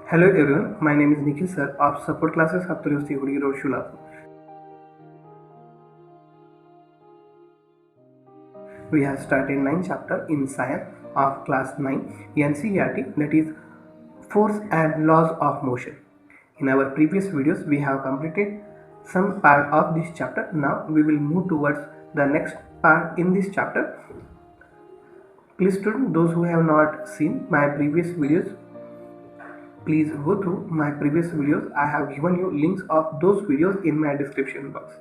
Hello everyone, my name is Nikhil sir of support classes Hapturi Hudi Road Shulapu. We have started 9th chapter in science of class 9 NCERT, that is force and laws of motion. In our previous videos we have completed some part of this chapter. Now we will move towards the next part in this chapter. Please students, those who have not seen my previous videos, please go through my previous videos. I have given you links of those videos in my description box.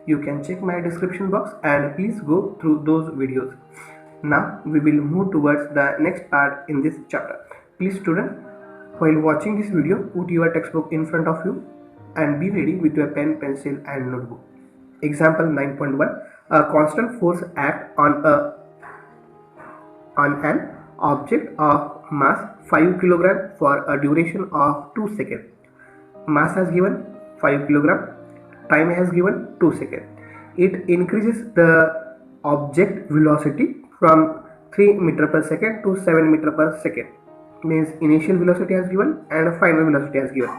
You can check my description box and please go through those videos. Now we will move towards the next part in this chapter. Please student, while watching this video, put your textbook in front of you and be ready with your pen, pencil and notebook. Example 9.1. A constant force acts on an object of mass 5 kg for a duration of 2 seconds. Mass has given 5 kg, time has given 2 seconds. It increases the object velocity from 3 meter per second to 7 meter per second. Means initial velocity has given and final velocity has given.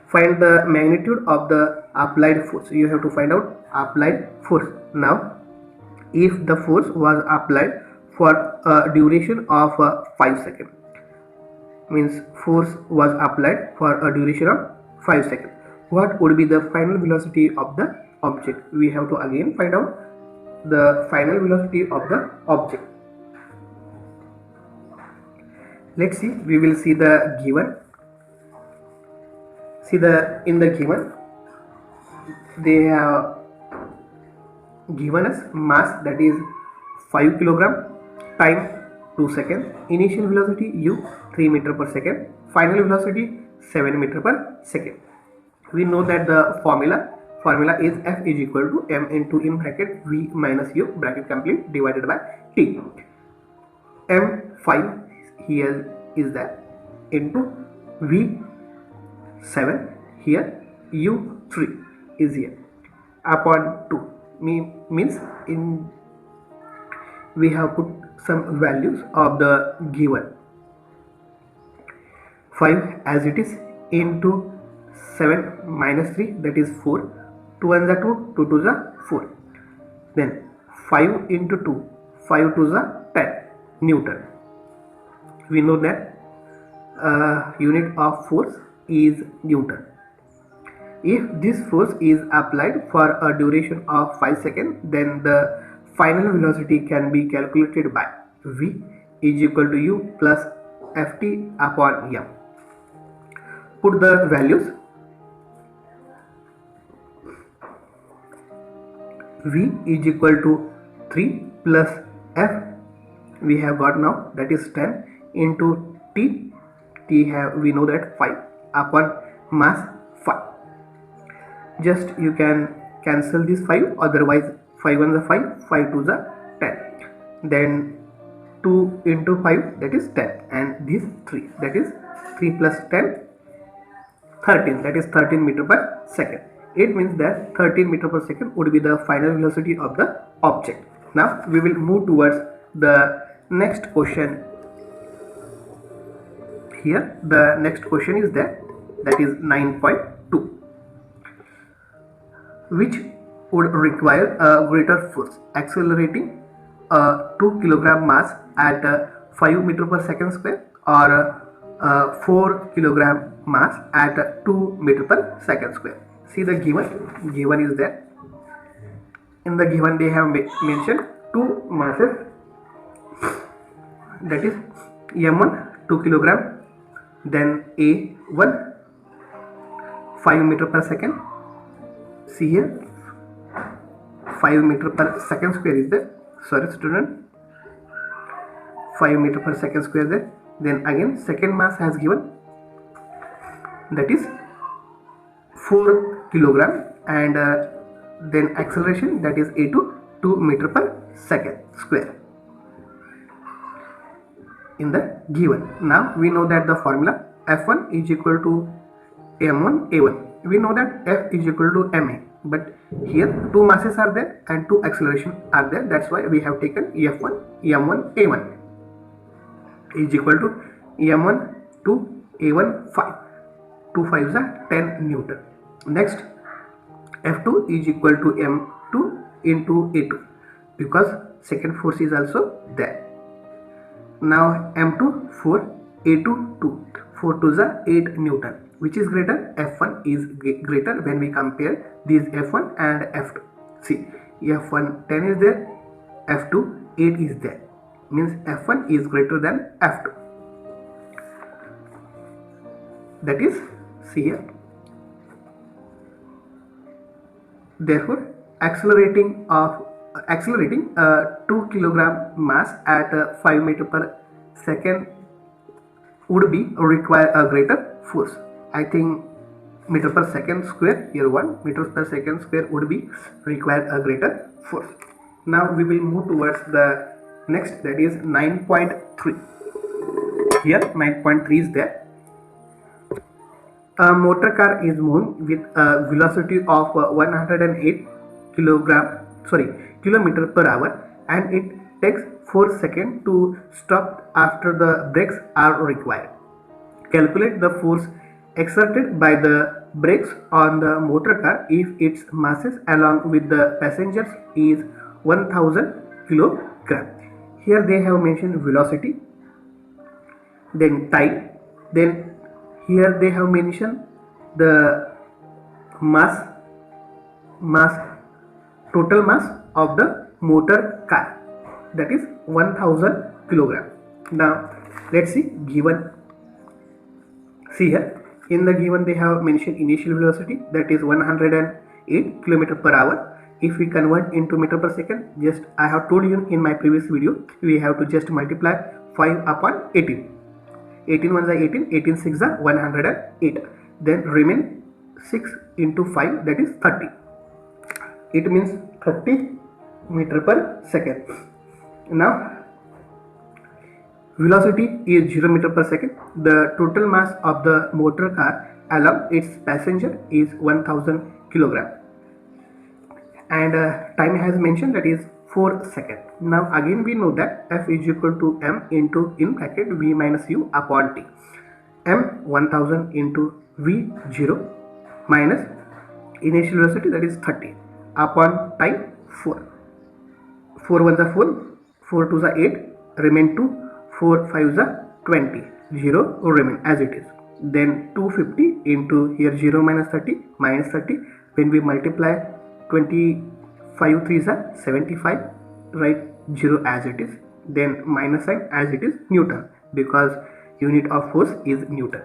Find the magnitude of the applied force. You have to find out applied force. Now, if the force was applied for a duration of 5 seconds, means force was applied for a duration of 5 seconds, what would be the final velocity of the object? We have to again find out the final velocity of the object. Let's see, we will see the given. In the given, they have given us mass, that is 5 kg, time 2 seconds, initial velocity u 3 meter per second, final velocity 7 meter per second. We know that the formula is F is equal to m into in bracket v minus u bracket complete divided by t. M5 here is that into v7 here, u3 is here upon 2 means in we have put some values of the given 5 as it is into 7 minus 3, that is 4, 2 1 is 2, 2 2 is 4, then 5 into 2, 5 2 is 10 Newton. We know that unit of force is Newton. If this force is applied for a duration of 5 seconds, then the final velocity can be calculated by v is equal to u plus ft upon m. Put the values. V is equal to 3 plus f we have got now, that is 10 into t have we know that 5 upon mass 5. Just you can cancel this 5, otherwise 5 1 is 5, 5 2 is 10, then 2 into 5, that is 10, and this 3, that is 3 plus 10 13, that is 13 meter per second. It means that 13 meter per second would be the final velocity of the object. Now we will move towards the next question. Here the next question is that is 9.2, which would require a greater force accelerating a 2 kg mass at 5 meter per second square or 4 kg mass at 2 meter per second square. See the given is there. In the given they have mentioned two masses, that is m1 2 kg, then a1 5 meter per second. See here 5 meter per second square is there, sorry student, 5 meter per second square there. Then again second mass has given, that is 4 kg, and then acceleration, that is a2 2 meter per second square in the given. Now we know that the formula F1 is equal to m1 a1. We know that F is equal to ma, but here two masses are there and two acceleration are there, that's why we have taken F1 m1 a1 is equal to m1 to A1 5, 2 5s are 10 Newton. Next, F2 is equal to M2 into A2 because second force is also there. Now M2 4, A2 2, 4 2s are 8 Newton. Which is greater? F1 is greater when we compare these F1 and F2. See, F1 10 is there, F2 8 is there. Means F1 is greater than F2. That is, see here. Therefore, accelerating a 2 kilogram mass at 5 meter per second would be require a greater force. I think meter per second square, here 1 meter per second square would be require a greater force. Now we will move towards the next, that is 9.3. Here 9.3 is there. A motor car is moving with a velocity of 108 kilometer per hour, and it takes 4 seconds to stop after the brakes are required. Calculate the force exerted by the brakes on the motor car if its masses along with the passengers is 1000 kilogram. Here they have mentioned velocity, then time, then here they have mentioned the total mass of the motor car, that is 1000 kilogram. Now let's see given. See here, in the given they have mentioned initial velocity, that is 108 km per hour. If we convert into meter per second, just I have told you in my previous video, we have to just multiply 5 upon 18. 18 ones are 18, 18 6 are 108. Then remain 6 into 5, that is 30. It means 30 meter per second. Now velocity is 0 meter per second. The total mass of the motor car along its passenger is 1000 kilogram. And time has mentioned, that is 4 seconds. Now again we know that F is equal to M into, in bracket, V minus U upon T. M 1000 into V 0 minus initial velocity, that is 30, upon time 4. 4 ones are 4, 4 twos are 8, remain 2, 4 fives are 20, 0 remain as it is. Then 250 into, here 0 minus 30, minus 30. When we multiply 25 threes are 75, write 0 as it is, then minus sign as it is Newton, because unit of force is Newton.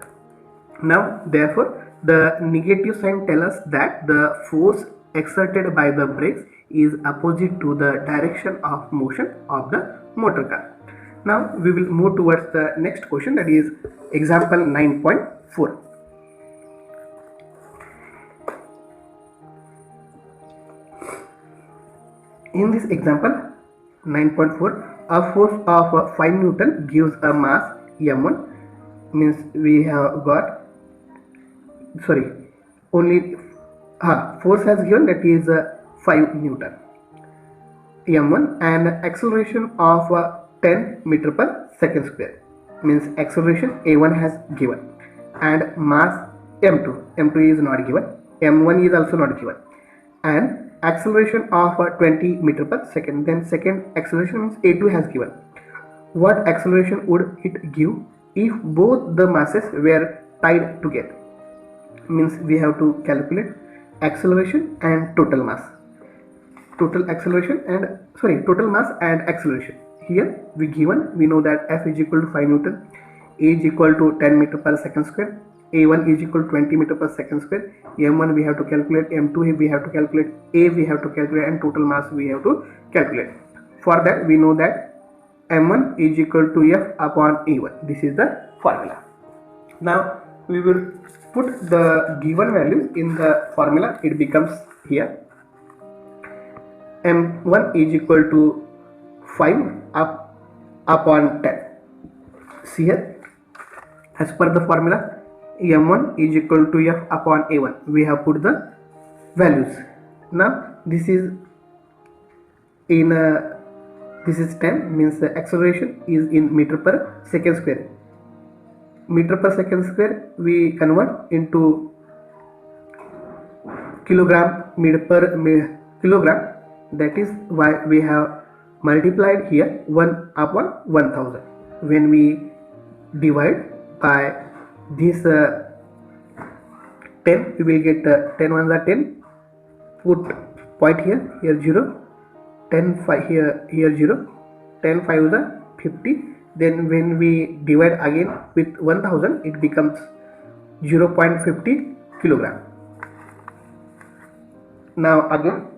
Now therefore the negative sign tells us that the force exerted by the brakes is opposite to the direction of motion of the motor car. Now we will move towards the next question, that is example 9.4. In this example 9.4, a force of 5 Newton gives a mass M1, means we have got, force has given, that is 5 Newton M1, and acceleration of 10 meter per second square, means acceleration A1 has given, and mass M2 is not given, M1 is also not given, and acceleration of 20 meter per second. Then second acceleration means A2 has given. What acceleration would it give if both the masses were tied together? Means we have to calculate acceleration and total mass. Total mass and acceleration. Here we know that F is equal to 5 Newton, A is equal to 10 meter per second square, A1 is equal to 20 meter per second square, M1 we have to calculate, M2 we have to calculate, A we have to calculate, and total mass we have to calculate. For that we know that M1 is equal to F upon A1. This is the formula. Now we will put the given values in the formula. It becomes here M1 is equal to 5 upon 10. See here, as per the formula, M1 is equal to F upon A1. We have put the values. Now this is 10, means the acceleration is in meter per second square, meter per second square we convert into kilogram meter per kilogram. That is why we have multiplied here 1 upon 1000. When we divide by this 10, we will get 10 ones are 10, put point here 0, 10 5 here 0, 10 5 is 50. Then when we divide again with 1000, it becomes 0.50 kilogram. Now again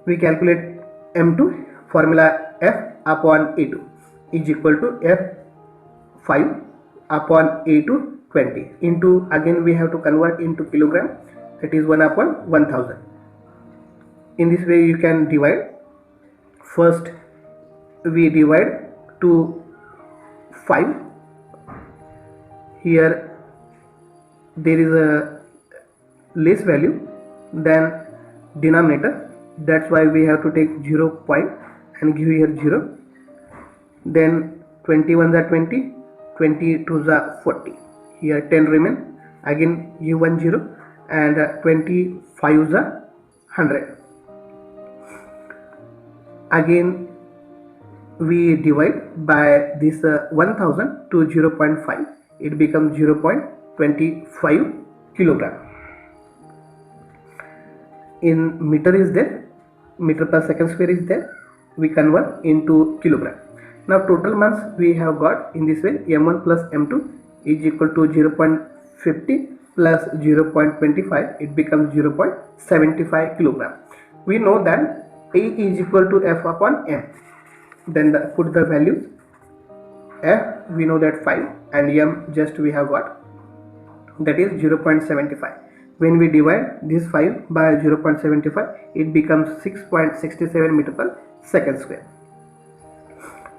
we calculate M2. Formula F upon A2 is equal to F5 upon A2 20 into, again we have to convert into kilogram, that is 1 upon 1000. In this way you can divide. First we divide to 5. Here there is a less value than denominator, that's why we have to take 0 point and give here 0. Then 21 are 20, 22 are 40. Here 10 remain, again give 1 0, and 25 are 100. Again we divide by this 1000 to 0.5, it becomes 0.25 kilogram. In meter is there, meter per second square is there, we convert into kilogram. Now total mass we have got in this way, M1 plus M2 is equal to 0.50 plus 0.25, it becomes 0.75 kilogram. We know that A is equal to F upon M. Then put the values. F we know that 5 and M just we have got, that is 0.75. When we divide this 5 by 0.75, it becomes 6.67 meter per second square.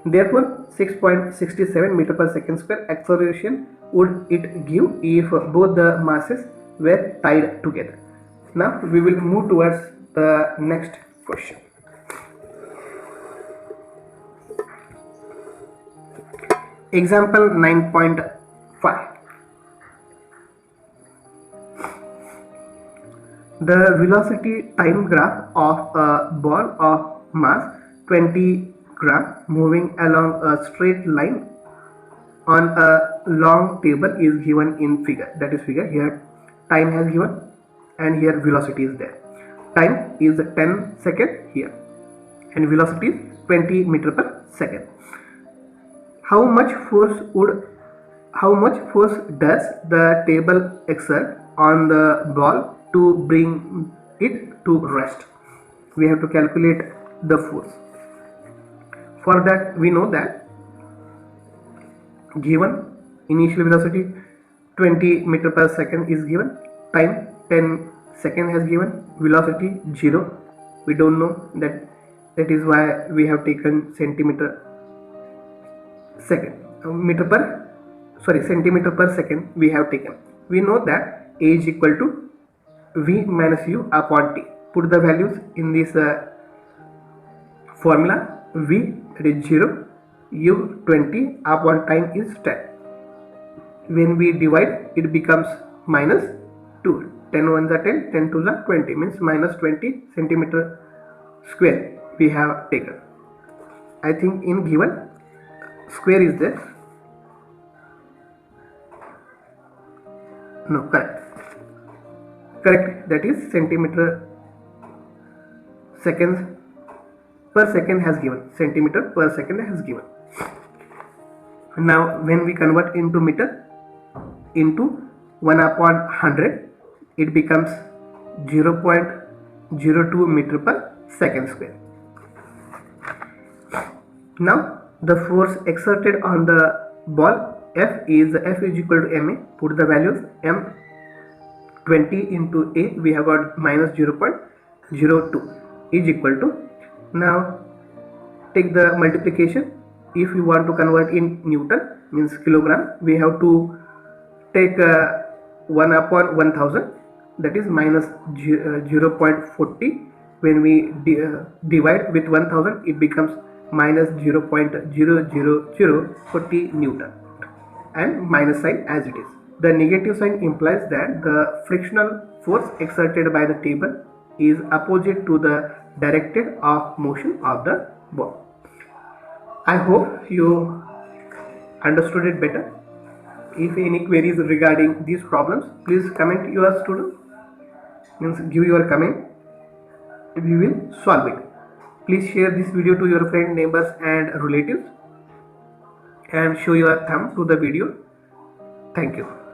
Therefore 6.67 meter per second square acceleration would it give if both the masses were tied together. Now we will move towards the next question. Example 9.5. The velocity time graph of a ball of mass 20 gram moving along a straight line on a long table is given in figure. That is figure. Here time has given and here velocity is there. Time is 10 seconds here and velocity is 20 meter per second. How much force does the table exert on the ball to bring it to rest? We have to calculate the force. For that we know that given initial velocity 20 meter per second is given, time 10 second has given, velocity 0, we don't know that is why we have taken centimeter per second we have taken. We know that A is equal to V minus U upon T. Put the values in this formula. V is 0, U 20 upon time is 10. When we divide, it becomes minus 2. 10 ones are 10, 10 twos are 20, means minus 20 centimeter square we have taken. I think in given square is there. No, correct, that is centimeter seconds per second has given, centimeter per second has given. Now when we convert into meter into 1 upon 100, it becomes 0.02 meter per second square. Now the force exerted on the ball F is equal to ma. Put the values. M 20 into A, we have got minus 0.02 is equal to, now take the multiplication. If you want to convert in Newton, means kilogram, we have to take 1 upon 1000, that is minus 0.40. When we divide with 1000, it becomes minus 0.00040 Newton. and minus sign as it is. The negative sign implies that the frictional force exerted by the table is opposite to the directed of motion of the ball. I hope you understood it better. If any queries regarding these problems, please comment your student. Means give your comment. We will solve it. Please share this video to your friends, neighbors and relatives and show your thumb to the video. Thank you.